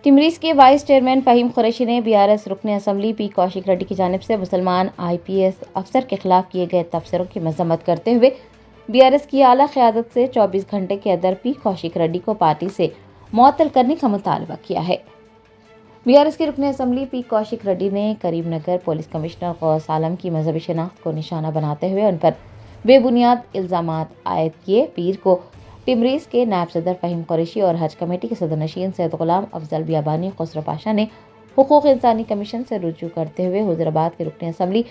टिमरीज के vice chairman Faheem Qureshi ने BRS रुकन असम्बली पी कौशिक रेड्डी की जानिब से मुसलमान IPS अफसर के खिलाफ किए गए तबसरों की मजम्मत करते हुए बीआरएस की आला क़यादत से 24 घंटे के अंदर पी कौशिक रेड्डी को पार्टी से मुअत्तल करने का मुतालबा किया है। बीआरएस के रुकन असम्बली पी कौशिक रेड्डी ने करीमनगर पुलिस कमिश्नर गौस आलम की मजहबी शनाख्त को निशाना बनाते हुए उन पर बेबुनियाद इल्ज़ामात आयद किए। पीर को टिमरीज के नायब सदर फ़हीम कुरैशी और हज कमेटी के सदर नशीन सैयद गुलाम अफजल बियाबानी खुसरो पाशा ने हुकूक इंसानी कमीशन से रुजू करते हुए हुजूराबाद के रुकन असम्बली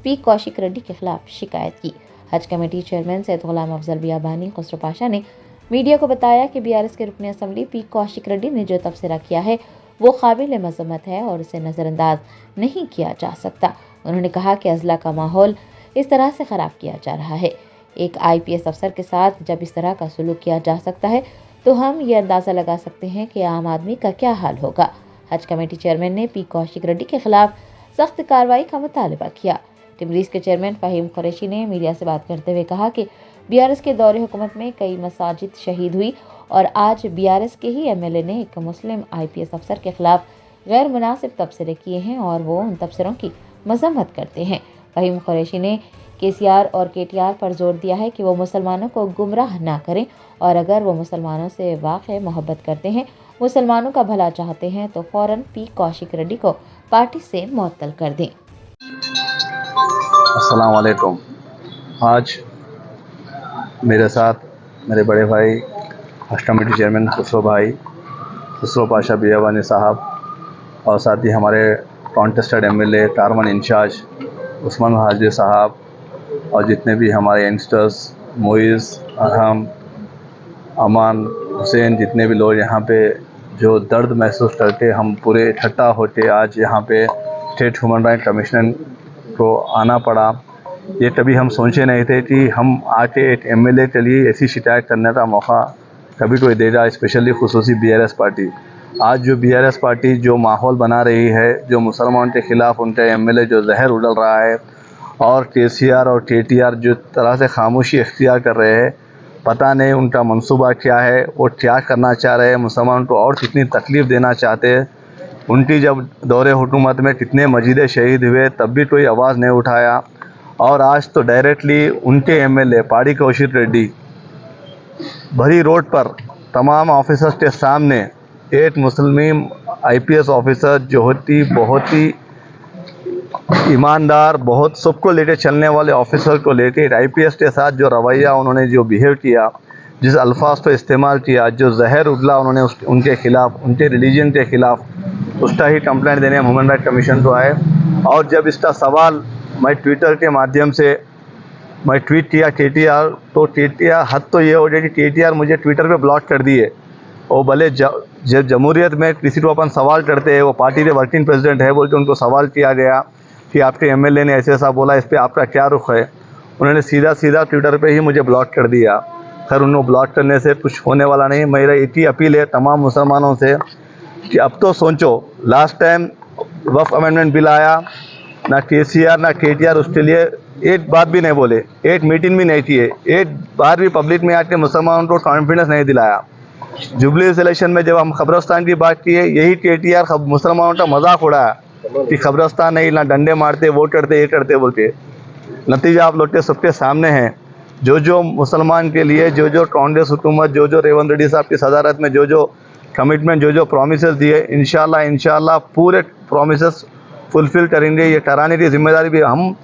पी कौशिक रेड्डी के खिलाफ शिकायत की। हज कमेटी चेयरमैन सैयद गुलाम अफजल बियाबानी खुसरो पाशा ने मीडिया को बताया कि बीआरएस के रुकन असम्बली पी कौशिक रेड्डी ने जो तबसरा किया है वो काबिल मजम्मत है और इसे नज़रअंदाज नहीं किया जा सकता। उन्होंने कहा कि अजला का माहौल इस तरह से ख़राब किया जा रहा है। एक IPS अफसर के साथ जब इस तरह का सलूक किया जा सकता है तो हम ये अंदाज़ा लगा सकते हैं कि आम आदमी का क्या हाल होगा। हज कमेटी चेयरमैन ने पी कौशिक रेड्डी के खिलाफ सख्त कार्रवाई का मुतालबा किया। टिमरीज के चेयरमैन फ़हीम कुरैशी ने मीडिया से बात करते हुए कहा कि बीआरएस के दौरे हुकूमत में कई मसाजिद शहीद हुई और आज बीआरएस के ही MLA ने एक मुस्लिम IPS अफसर के खिलाफ गैर मुनासिब तबसरे किए हैं और वो उन तबसरों की मजम्मत करते हैं। फ़हीम कुरैशी ने KCR और KTR पर जोर दिया है कि वो मुसलमानों को गुमराह ना करें और अगर वो मुसलमानों से वाक़ई मोहब्बत करते हैं, मुसलमानों का भला चाहते हैं तो फ़ौरन पी कौशिक रेड्डी को पार्टी से मुअत्तल कर दें। अस्सलाम वालेकुम। आज मेरे साथ मेरे बड़े भाई हज कमेटी चेयरमैन खुसरो पाशा बियाबानी साहब और साथ ही हमारे कॉन्टेस्टेड MLA कारवन इंचार्ज उस्मान हाजी साहब और जितने भी हमारे यंगस्टर्स मोइज़, अरहम, अमान, हुसैन, जितने भी लोग यहाँ पे जो दर्द महसूस करके हम पूरे इकट्ठा होके आज यहाँ पे स्टेट ह्यूमन राइट कमीशन को आना पड़ा। ये कभी हम सोचे नहीं थे कि हम आके एक MLA के लिए ऐसी शिकायत करने का मौका कभी कोई देगा, स्पेशली खुसूसी BRS पार्टी। आज जो BRS पार्टी जो माहौल बना रही है, जो मुसलमान के ख़िलाफ़ उनका MLA जो जहर उड़ल रहा है और KCR और KTR जो तरह से खामोशी इख्तियार कर रहे हैं, पता नहीं उनका मंसूबा क्या है, वो क्या करना चाह रहे हैं, मुसलमान को और कितनी तकलीफ़ देना चाहते हैं। उनकी जब दौरे हुकूमत में कितने मजीदे शहीद हुए तब भी कोई आवाज़ नहीं उठाया और आज तो डायरेक्टली उनके MLA पी कौशिक रेड्डी भरी रोड पर तमाम ऑफिसर्स के सामने एक मुस्लिम IPS ऑफिसर जो होती बहुत ही ईमानदार, बहुत सबको लेके चलने वाले ऑफिसर को लेके IPS के साथ जो रवैया उन्होंने जो बिहेव किया, जिस अल्फाज को इस्तेमाल किया, जो जहर उगला उन्होंने उनके ख़िलाफ़, उनके रिलीजन के ख़िलाफ़, उसका ही कंप्लेंट देने ह्यूमन राइट कमीशन को आए। और जब इसका सवाल मैं ट्विटर के माध्यम से मैं ट्वीट किया KTR, तो KTR हद तो ये हो गई कि KTR मुझे ट्विटर पे ब्लॉक कर दिए। और भले जब जमहूरियत में किसी को अपन सवाल करते हैं, वो पार्टी के वर्किंग प्रेसिडेंट है बोल के उनको सवाल किया गया कि आपके MLA ने ऐसे ऐसा बोला, इस पर आपका क्या रुख है। उन्होंने सीधा ट्विटर पे ही मुझे ब्लॉक कर दिया। खैर उन्होंने ब्लॉक करने से कुछ होने वाला नहीं। मेरा एक ही अपील है तमाम मुसलमानों से कि अब तो सोचो, लास्ट टाइम वक्फ अमेंडमेंट बिल आया, ना KCR ना KTR उसके लिए एक बात भी नहीं बोले, एक मीटिंग भी नहीं किए, एक बार भी पब्लिक में आके मुसलमानों को कॉन्फिडेंस नहीं दिलाया। जुबली इलेक्शन में जब हम कब्रस्तान की बात की है, यही KTR मुसलमानों का मजाक उड़ाया कि कब्रस्तान नहीं, ना डंडे मारते, वो करते, ये करते बोलते। नतीजा आप लोग के सबके सामने है। जो मुसलमान के लिए जो कांग्रेस हुकूमत, जो रेवंत रेड्डी साहब की सदारत में जो कमिटमेंट, जो प्रोमिसेस दिए, इंशाल्लाह पूरे प्रोमिसेस फुलफ़िल करेंगे। ये कराने की जिम्मेदारी भी हम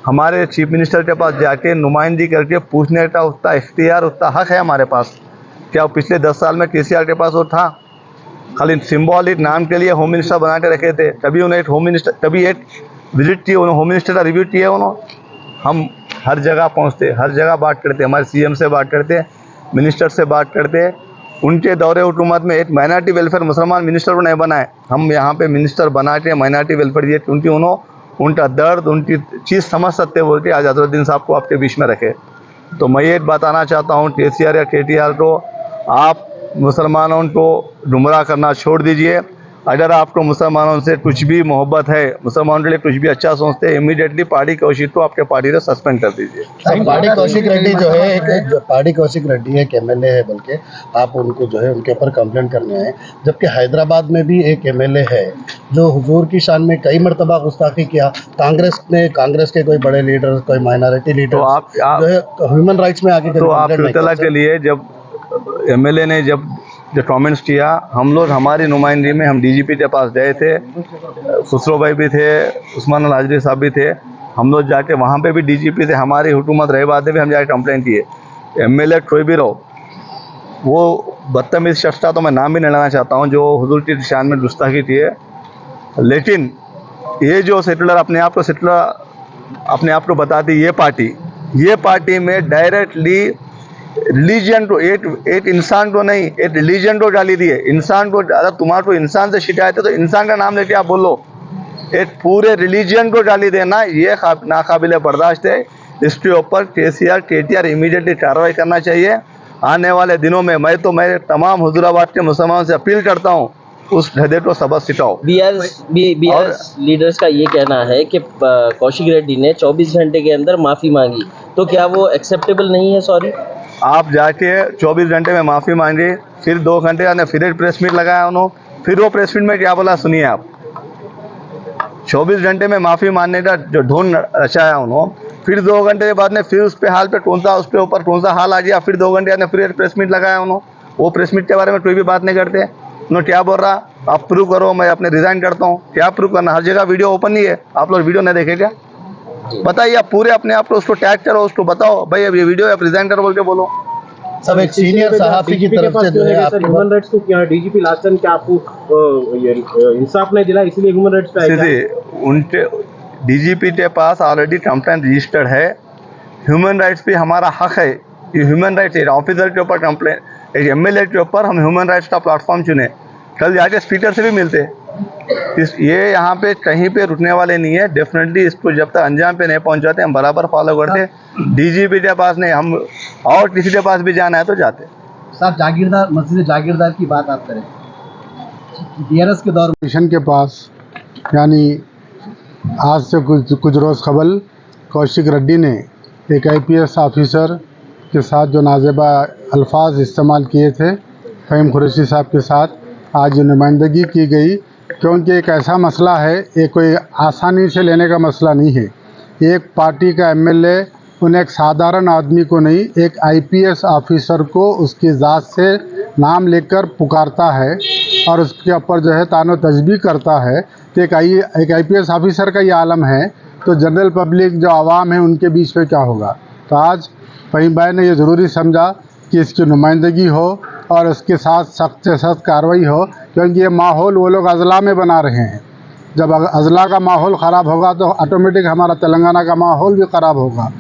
हमारे चीफ मिनिस्टर के पास जाके नुमाइंदगी करके पूछने का उतना इख्तियार, उतना हक़ है हमारे पास। क्या पिछले 10 साल में KCR के पास वो था? खाली सिंबॉलिक नाम के लिए होम मिनिस्टर बना के रखे थे। कभी उन्हें एक होम मिनिस्टर, कभी एक विजिट किए उन्होंने, होम मिनिस्टर का रिव्यू किया उन्होंने। हम हर जगह पहुंचते, हर जगह बात करते, हमारे CM से बात करते, मिनिस्टर से बात करते। उनके दौरे हुकूमत में एक माइनॉरिटी वेलफेयर मुसलमान मिनिस्टर को नहीं बनाए, हम यहाँ पे मिनिस्टर बना के माइनॉरिटी वेलफेयर दिए, क्योंकि उनका दर्द, उनकी चीज़ समझ सकते बोल के आज अजहरुद्दीन साहब को आपके बीच में रखे। तो मैं ये बताना चाहता हूँ KCR या KTR को, आप मुसलमानों को गुमराह करना छोड़ दीजिए अगर आपको मुसलमानों से कुछ भी मोहब्बत है, मुसलमानों के लिए कुछ भी अच्छा सोचते हैं, इमीडिएटली पार्टी कौशिक को आपके पार्टी से सस्पेंड कर दीजिए। पार्टी कौशिक रेड्डी जो है पार्टी कौशिक रेड्डी एक एमएलए है, बल्कि आप उनको जो है उनके ऊपर कंप्लेंट करने आए, जबकि हैदराबाद में भी एक एमएलए है जो हुजूर की शान में कई मरतबा गुस्ताखी किया। कांग्रेस के कोई बड़े लीडर, कोई माइनॉरिटी लीडर तो आप जो है ह्यूमन राइट्स में आगे तो आप फिरतला के लिए जब एमएलए ने जब कमेंट्स किया, हम लोग हमारी नुमाइंदगी में हम डीजीपी के पास गए थे, खुसरो भाई भी थे, उस्मान अल हाजरी साहब भी थे, हम लोग जाके वहाँ पे भी डीजीपी थे, हमारी हुकूमत रही बात भी हम जाके कंप्लेंट किए। एमएलए कोई भी रहो, वो बदतमीज शख्स था, तो मैं नाम भी नहीं लेना चाहता हूँ, जो हुजूर की शान में गुस्ताखी की है। लेकिन ये जो सेटलर अपने आप को बताती ये पार्टी में डायरेक्टली रिलीजन को एक इंसान को नहीं, एक रिलीजन को गाली दी है। इंसान को, अगर तुम्हारे को इंसान से शिकायत है तो इंसान का नाम लेके आप बोलो, एक पूरे रिलीजन को गाली देना ये नाकाबिले बर्दाश्त है। इसके ऊपर केटीआर इमीडिएटली कार्रवाई करना चाहिए। आने वाले दिनों में मैं तमाम हुजूराबाद के मुसलमानों से अपील करता हूँ, उस गधे को सबक सिखाओ। बीआरएस लीडर्स का ये कहना है कि कौशिक रेड्डी ने 24 घंटे के अंदर माफ़ी मांगी, तो क्या वो एक्सेप्टेबल नहीं है? सॉरी, आप जाके 24 घंटे में माफ़ी मांगी, फिर 2 घंटे बाद फिर एक प्रेस मीट लगाया उन्होंने, फिर वो प्रेस मीट में क्या बोला सुनिए आप। 24 घंटे में माफ़ी मांगने का जो ढोंग रचाया उन्होंने, फिर 2 घंटे के बाद में फिर उस पे हाल पे कौन सा हाल आ गया, फिर 2 घंटे बाद में फिर एक प्रेस मीट लगाया उन्होंने। वो प्रेस मीट के बारे में कोई भी बात नहीं करते। उन्होंने क्या बोल रहा, आप प्रूव करो, मैं अपने रिज़ाइन करता हूँ। क्या प्रूव करना, हर जगह वीडियो ओपन नहीं है, आप लोग वीडियो नहीं देखे क्या? बताइए, आप पूरे अपने आप को उसको टैग करो, उसको बताओ भाई अब ये वीडियो आप रिज़ाइन करो बोल के बोलो। सब एक सीनियर सहाफ़ी की तरफ से जो है ह्यूमन राइट्स को क्या डीजीपी लास्ट टाइम क्या आपको इंसाफ नहीं दिला, इसलिए ह्यूमन राइट्स पे उनके डीजीपी के पास ऑलरेडी कंप्लेंट रजिस्टर्ड है। ह्यूमन राइट्स पे हमारा हक है। ये ह्यूमन राइट्स एक ऑफिसर के ऊपर कंप्लेंट, एक एमएलए के ऊपर हम ह्यूमन राइट्स का प्लेटफॉर्म चुने, कल जाके स्पीकर से भी मिलते। ये यहाँ पे कहीं पे रुकने वाले नहीं है। डेफिनेटली इसको जब तक अंजाम पे नहीं पहुँचाते हम बराबर फॉलो करते। डीजीपी के पास नहीं, हम और किसी के पास भी जाना है तो जाते। साहब, जागीरदार मस्जिद जागीरदार की बात आप करें, बीआरएस के दौर मिशन के पास, यानी आज से कुछ रोज़ कबल कौशिक रेड्डी ने एक आईपीएस ऑफिसर के साथ जो नाजेबा अल्फाज इस्तेमाल किए थे फ़हीम कुरैशी साहब के साथ, आज नुमाइंदगी की गई। क्योंकि एक ऐसा मसला है, ये कोई आसानी से लेने का मसला नहीं है। एक पार्टी का एमएलए उन्हें एक साधारण आदमी को नहीं, एक आईपीएस ऑफिसर को उसकी ज़ात से नाम लेकर पुकारता है और उसके ऊपर जो है तानो तजबी करता है। तो एक आईपीएस ऑफिसर का ये आलम है, तो जनरल पब्लिक जो आवाम है उनके बीच में क्या होगा। तो आज फ़हीम भाई ने ये ज़रूरी समझा कि इसकी नुमाइंदगी हो और उसके साथ सख्त से सख्त कार्रवाई हो, क्योंकि ये माहौल वो लोग अज़ला में बना रहे हैं। जब अज़ला का माहौल ख़राब होगा तो ऑटोमेटिक हमारा तेलंगाना का माहौल भी ख़राब होगा।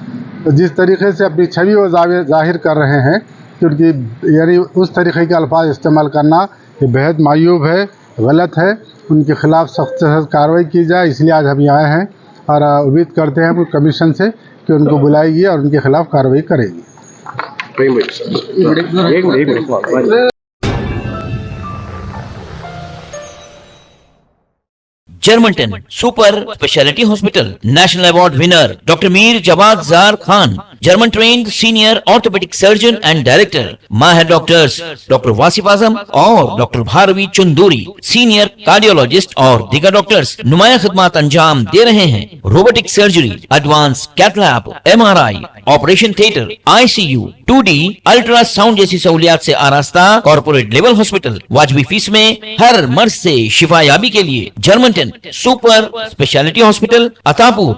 तो जिस तरीके से अपनी छवि वो ज़ाहिर कर रहे हैं, क्योंकि यानी उस तरीके के अल्फाज इस्तेमाल करना ये बेहद मायूब है, गलत है। उनके ख़िलाफ़ सख्त से सख्त कार्रवाई की जाए, इसलिए आज हम यहाँ हैं और उम्मीद करते हैं कमीशन से कि उनको बुलाएगी और उनके ख़िलाफ़ कार्रवाई करेगी। Germanton super speciality hospital, national award winner doctor Mir Jawad Jar Khan, German trained senior orthopaedic surgeon and director, माहिर डॉक्टर्स डॉक्टर वासिफ आजम और doctor Bharavi Chunduri, senior cardiologist और दीगर डॉक्टर्स नुमाया खिदमत अंजाम दे रहे हैं। Robotic surgery, advance cath lab, MRI, operation theatre, ICU, 2D ultrasound जैसी सहूलियात से आरास्ता कॉर्पोरेट लेवल हॉस्पिटल। वाजबी फीस में हर मर्ज से शिफायाबी के लिए Germanton super speciality hospital, Attapur.